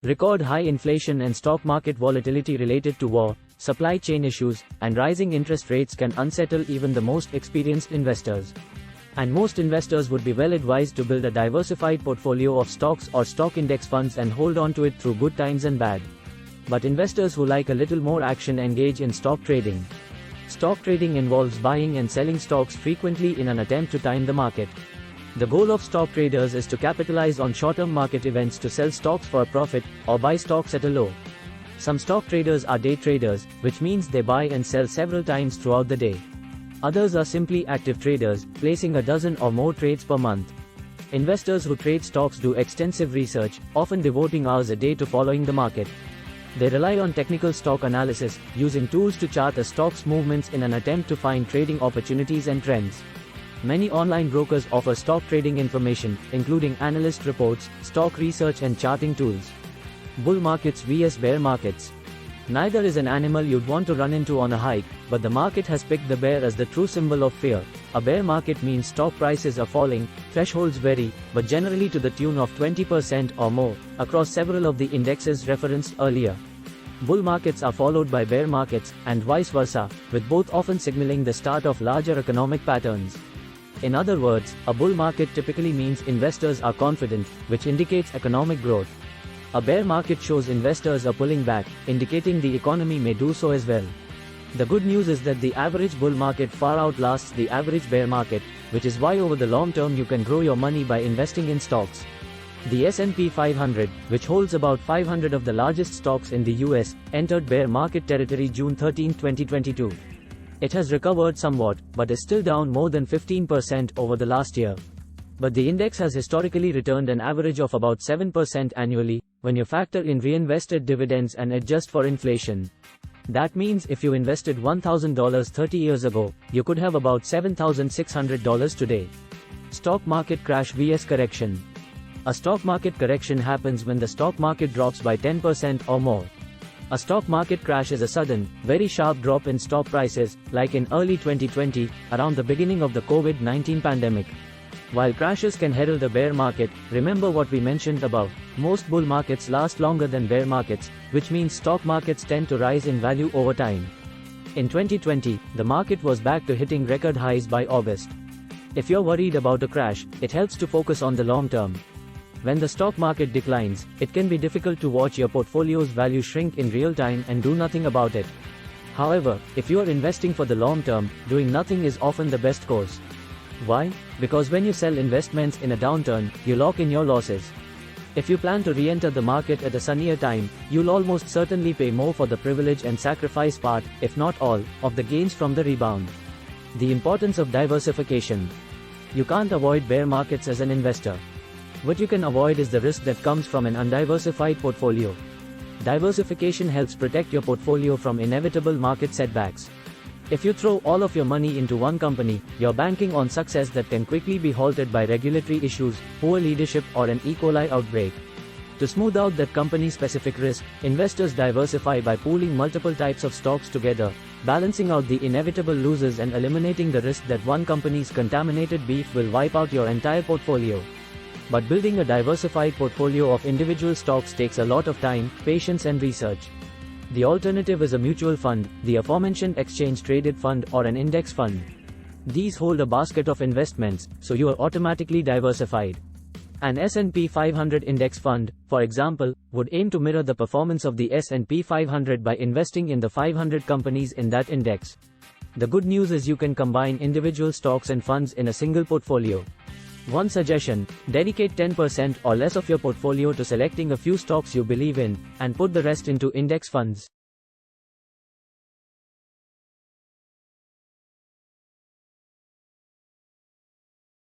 Record high inflation and stock market volatility related to war, supply chain issues, and rising interest rates can unsettle even the most experienced investors. And most investors would be well advised to build a diversified portfolio of stocks or stock index funds and hold on to it through good times and bad. But investors who like a little more action engage in stock trading. Stock trading involves buying and selling stocks frequently in an attempt to time the market. The goal of stock traders is to capitalize on short-term market events to sell stocks for a profit, or buy stocks at a low. Some stock traders are day traders, which means they buy and sell several times throughout the day. Others are simply active traders, placing a dozen or more trades per month. Investors who trade stocks do extensive research, often devoting hours a day to following the market. They rely on technical stock analysis, using tools to chart a stock's movements in an attempt to find trading opportunities and trends. Many online brokers offer stock trading information, including analyst reports, stock research and charting tools. Bull markets vs bear markets. Neither is an animal you'd want to run into on a hike, but the market has picked the bear as the true symbol of fear. A bear market means stock prices are falling, thresholds vary, but generally to the tune of 20% or more, across several of the indexes referenced earlier. Bull markets are followed by bear markets, and vice versa, with both often signaling the start of larger economic patterns. In other words, a bull market typically means investors are confident, which indicates economic growth. A bear market shows investors are pulling back, indicating the economy may do so as well. The good news is that the average bull market far outlasts the average bear market, which is why over the long term you can grow your money by investing in stocks. The S&P 500, which holds about 500 of the largest stocks in the US, entered bear market territory June 13, 2022. It has recovered somewhat, but is still down more than 15% over the last year. But the index has historically returned an average of about 7% annually, when you factor in reinvested dividends and adjust for inflation. That means if you invested $1,000 30 years ago, you could have about $7,600 today. Stock market crash vs correction. A stock market correction happens when the stock market drops by 10% or more. A stock market crash is a sudden, very sharp drop in stock prices, like in early 2020, around the beginning of the COVID-19 pandemic. While crashes can herald a bear market, remember what we mentioned above: most bull markets last longer than bear markets, which means stock markets tend to rise in value over time. In 2020, the market was back to hitting record highs by August. If you're worried about a crash, it helps to focus on the long term. When the stock market declines, it can be difficult to watch your portfolio's value shrink in real time and do nothing about it. However, if you are investing for the long term, doing nothing is often the best course. Why? Because when you sell investments in a downturn, you lock in your losses. If you plan to re-enter the market at a sunnier time, you'll almost certainly pay more for the privilege and sacrifice part, if not all, of the gains from the rebound. The importance of diversification. You can't avoid bear markets as an investor. What you can avoid is the risk that comes from an undiversified portfolio. Diversification helps protect your portfolio from inevitable market setbacks. If you throw all of your money into one company, you're banking on success that can quickly be halted by regulatory issues, poor leadership, or an E. coli outbreak. To smooth out that company-specific risk, investors diversify by pooling multiple types of stocks together, balancing out the inevitable losers and eliminating the risk that one company's contaminated beef will wipe out your entire portfolio. But building a diversified portfolio of individual stocks takes a lot of time, patience and research. The alternative is a mutual fund, the aforementioned exchange-traded fund, or an index fund. These hold a basket of investments, so you are automatically diversified. An S&P 500 index fund, for example, would aim to mirror the performance of the S&P 500 by investing in the 500 companies in that index. The good news is you can combine individual stocks and funds in a single portfolio. One suggestion: dedicate 10% or less of your portfolio to selecting a few stocks you believe in, and put the rest into index funds.